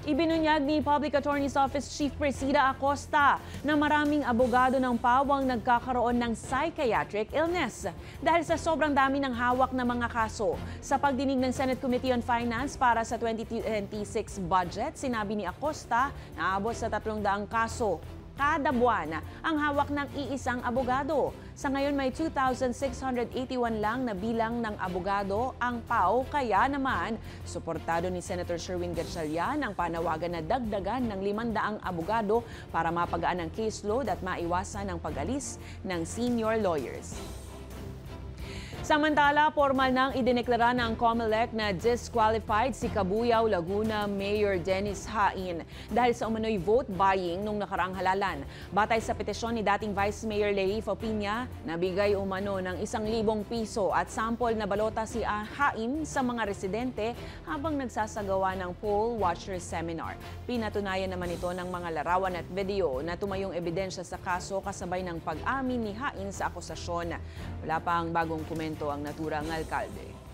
Ibinunyag ni Public Attorney's Office Chief Presida Acosta na maraming abogado ng pawang nagkakaroon ng psychiatric illness dahil sa sobrang dami ng hawak na mga kaso. Sa pagdinig ng Senate Committee on Finance para sa 2026 budget, sinabi ni Acosta na abot sa 300 kaso kada buwan ang hawak ng iisang abogado. Sa ngayon may 2,681 lang na bilang ng abogado ang PAO, kaya naman suportado ni Senator Sherwin Gatchalian ang panawagan na dagdagan ng 500 abogado para mapagaan ang caseload at maiwasan ang pag-alis ng senior lawyers. Samantala, formal nang idineklara ng COMELEC na disqualified si Cabuyao, Laguna Mayor Dennis Hain dahil sa umano'y vote buying nung nakaraang halalan. Batay sa petisyon ni dating Vice Mayor Leif Opiña, nabigay umano ng 1,000 piso at sample na balota si Hain sa mga residente habang nagsasagawa ng poll watcher seminar. Pinatunayan naman ito ng mga larawan at video na tumayong ebidensya sa kaso kasabay ng pag-amin ni Hain sa akusasyon. Wala pang bagong komento ang naturang alkalde.